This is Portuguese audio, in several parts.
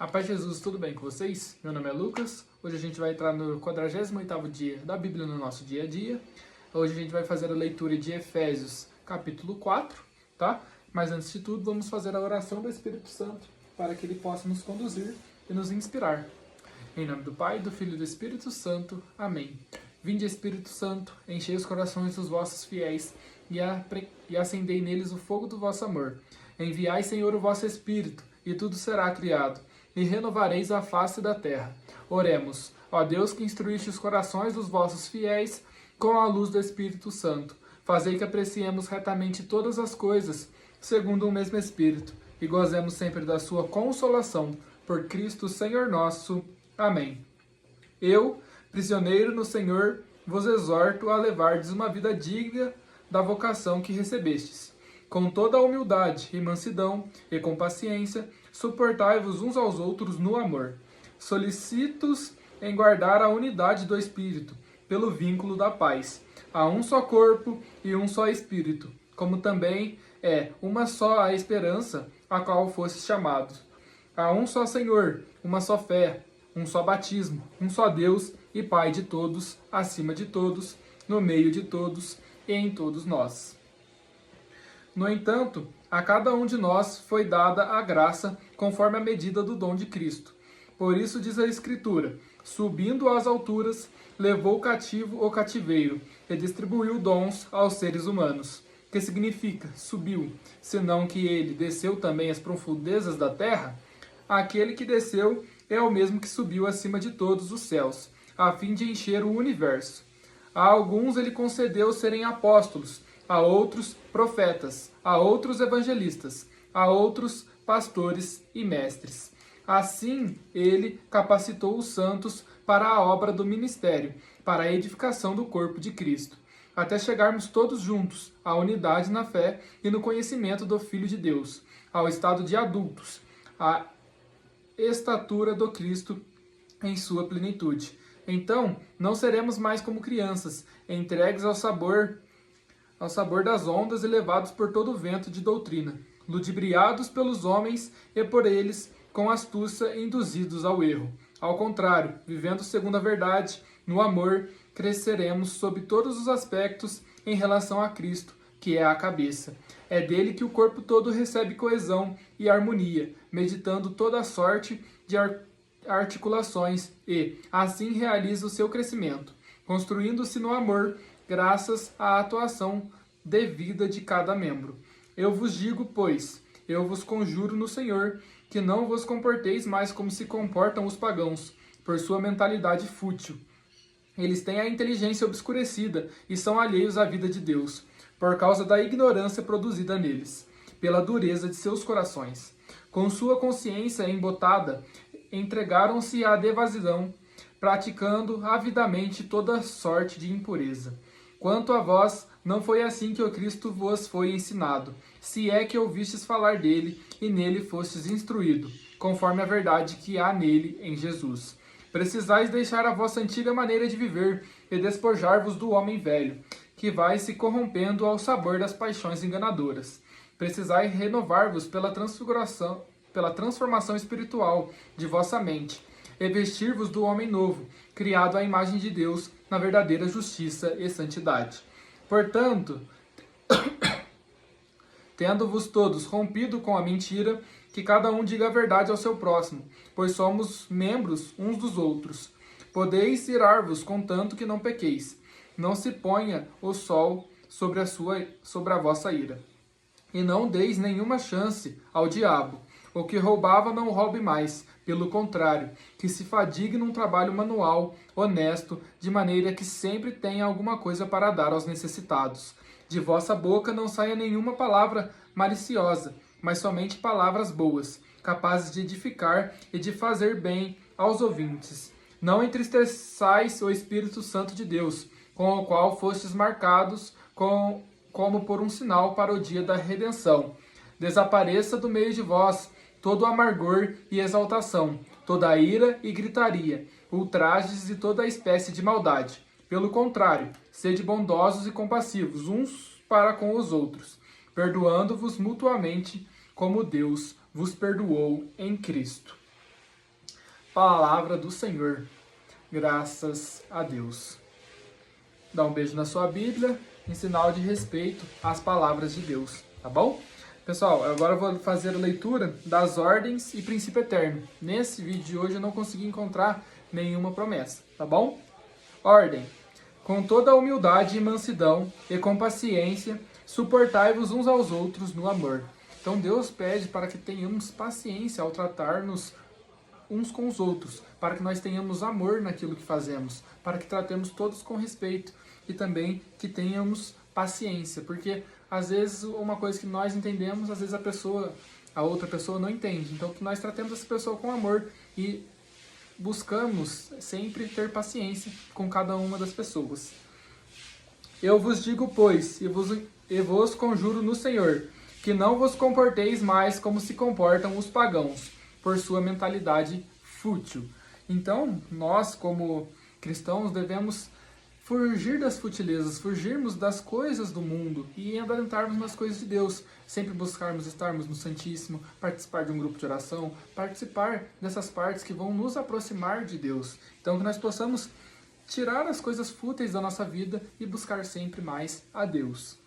A paz de Jesus, tudo bem com vocês? Meu nome é Lucas. Hoje a gente vai entrar no 48º dia da Bíblia no nosso dia a dia. Hoje a gente vai fazer a leitura de Efésios, capítulo 4, tá? Mas antes de tudo, vamos fazer a oração do Espírito Santo para que ele possa nos conduzir e nos inspirar. Em nome do Pai, do Filho e do Espírito Santo. Amém. Vinde, Espírito Santo, enchei os corações dos vossos fiéis e acendei neles o fogo do vosso amor. Enviai, Senhor, o vosso Espírito, e tudo será criado, e renovareis a face da terra. Oremos, ó Deus, que instruíste os corações dos vossos fiéis com a luz do Espírito Santo. Fazei que apreciemos retamente todas as coisas, segundo o mesmo Espírito, e gozemos sempre da sua consolação. Por Cristo, Senhor nosso. Amém. Eu, prisioneiro no Senhor, vos exorto a levardes uma vida digna da vocação que recebestes. Com toda a humildade e mansidão e com paciência, suportai-vos uns aos outros no amor, solicitos em guardar a unidade do Espírito, pelo vínculo da paz. Há um só corpo e um só Espírito, como também é uma só a esperança a qual fostes chamados. Há um só Senhor, uma só fé, um só batismo, um só Deus e Pai de todos, acima de todos, no meio de todos e em todos nós. No entanto, a cada um de nós foi dada a graça conforme a medida do dom de Cristo. Por isso diz a Escritura, subindo às alturas, levou cativo o cativeiro e distribuiu dons aos seres humanos. Que significa subiu, senão que ele desceu também às profundezas da terra? Aquele que desceu é o mesmo que subiu acima de todos os céus, a fim de encher o universo. A alguns ele concedeu serem apóstolos, a outros profetas, a outros evangelistas, a outros pastores e mestres. Assim, ele capacitou os santos para a obra do ministério, para a edificação do corpo de Cristo, até chegarmos todos juntos à unidade na fé e no conhecimento do Filho de Deus, ao estado de adultos, à estatura do Cristo em sua plenitude. Então, não seremos mais como crianças, entregues ao sabor das ondas e levados por todo o vento de doutrina, ludibriados pelos homens e por eles com astúcia induzidos ao erro. Ao contrário, vivendo segundo a verdade, no amor, cresceremos sob todos os aspectos em relação a Cristo, que é a cabeça. É dele que o corpo todo recebe coesão e harmonia, meditando toda a sorte de articulações e, assim, realiza o seu crescimento, construindo-se no amor, graças à atuação devida de cada membro. Eu vos digo, pois, eu vos conjuro no Senhor, que não vos comporteis mais como se comportam os pagãos, por sua mentalidade fútil. Eles têm a inteligência obscurecida e são alheios à vida de Deus, por causa da ignorância produzida neles, pela dureza de seus corações. Com sua consciência embotada, entregaram-se à devassidão, praticando avidamente toda sorte de impureza. Quanto a vós, não foi assim que o Cristo vos foi ensinado, se é que ouvistes falar dele e nele fostes instruído, conforme a verdade que há nele em Jesus. Precisais deixar a vossa antiga maneira de viver e despojar-vos do homem velho, que vai se corrompendo ao sabor das paixões enganadoras. Precisais renovar-vos pela transformação espiritual de vossa mente, e vestir-vos do homem novo, criado à imagem de Deus, na verdadeira justiça e santidade. Portanto, tendo-vos todos rompido com a mentira, que cada um diga a verdade ao seu próximo, pois somos membros uns dos outros. Podeis irar-vos, contanto que não pequeis. Não se ponha o sol sobre a vossa ira. E não deis nenhuma chance ao diabo. O que roubava não roube mais, pelo contrário, que se fadigue num trabalho manual, honesto, de maneira que sempre tenha alguma coisa para dar aos necessitados. De vossa boca não saia nenhuma palavra maliciosa, mas somente palavras boas, capazes de edificar e de fazer bem aos ouvintes. Não entristeçais o Espírito Santo de Deus, com o qual fostes marcados como por um sinal para o dia da redenção. Desapareça do meio de vós todo amargor e exaltação, toda ira e gritaria, ultrajes e toda espécie de maldade. Pelo contrário, sede bondosos e compassivos uns para com os outros, perdoando-vos mutuamente, como Deus vos perdoou em Cristo. palavra do Senhor. Graças a Deus. Dá um beijo na sua Bíblia, em sinal de respeito às palavras de Deus, tá bom? Pessoal, agora eu vou fazer a leitura das ordens e princípio eterno. Nesse vídeo de hoje eu não consegui encontrar nenhuma promessa, tá bom? Ordem. Com toda a humildade e mansidão e com paciência, suportai-vos uns aos outros no amor. Então Deus pede para que tenhamos paciência ao tratar-nos uns com os outros, para que nós tenhamos amor naquilo que fazemos, para que tratemos todos com respeito e também que tenhamos paciência, porque às vezes uma coisa que nós entendemos, às vezes a outra pessoa não entende. Então que nós tratemos essa pessoa com amor e buscamos sempre ter paciência com cada uma das pessoas. Eu vos digo, pois, e vos conjuro no Senhor, que não vos comporteis mais como se comportam os pagãos, por sua mentalidade fútil. Então, nós, como cristãos, devemos fugir das futilezas, fugirmos das coisas do mundo e adentrarmos nas coisas de Deus. Sempre buscarmos estarmos no Santíssimo, participar de um grupo de oração, participar dessas partes que vão nos aproximar de Deus. Então, que nós possamos tirar as coisas fúteis da nossa vida e buscar sempre mais a Deus.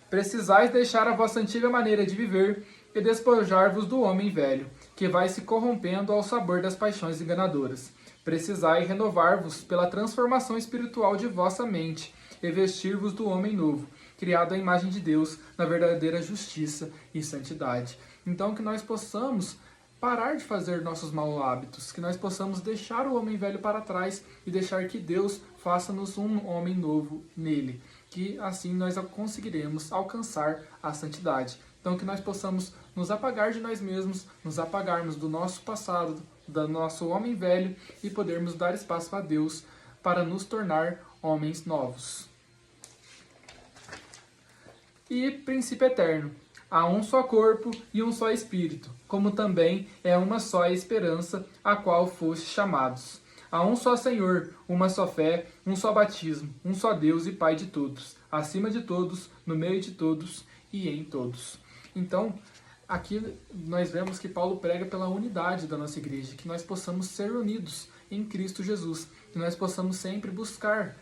Precisais deixar a vossa antiga maneira de viver e despojar-vos do homem velho, que vai se corrompendo ao sabor das paixões enganadoras. Precisai renovar-vos pela transformação espiritual de vossa mente e vestir-vos do homem novo, criado à imagem de Deus, na verdadeira justiça e santidade. Então que nós possamos parar de fazer nossos maus hábitos, que nós possamos deixar o homem velho para trás e deixar que Deus faça-nos um homem novo nele, que assim nós conseguiremos alcançar a santidade. Então que nós possamos nos apagar de nós mesmos, nos apagarmos do nosso passado, do nosso homem velho e podermos dar espaço a Deus para nos tornar homens novos. E princípio eterno. Há um só corpo e um só espírito, como também é uma só esperança a qual foste chamados. Há um só Senhor, uma só fé, um só batismo, um só Deus e Pai de todos, acima de todos, no meio de todos e em todos. Então, aqui nós vemos que Paulo prega pela unidade da nossa igreja, que nós possamos ser unidos em Cristo Jesus, que nós possamos sempre buscar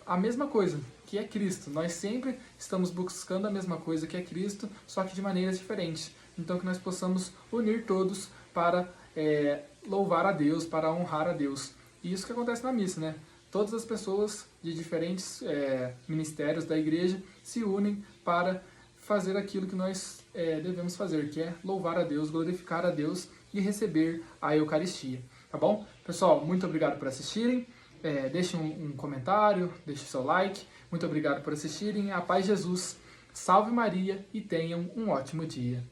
a mesma coisa, que é Cristo. Nós sempre estamos buscando a mesma coisa, que é Cristo, só que de maneiras diferentes. Então que nós possamos unir todos para louvar a Deus, para honrar a Deus. E isso que acontece na missa, né? Todas as pessoas de diferentes ministérios da igreja se unem para fazer aquilo que nós devemos fazer, que é louvar a Deus, glorificar a Deus e receber a Eucaristia. Tá bom? Pessoal, muito obrigado por assistirem. Deixem um comentário, deixem seu like. Muito obrigado por assistirem. A paz de Jesus, salve Maria e tenham um ótimo dia.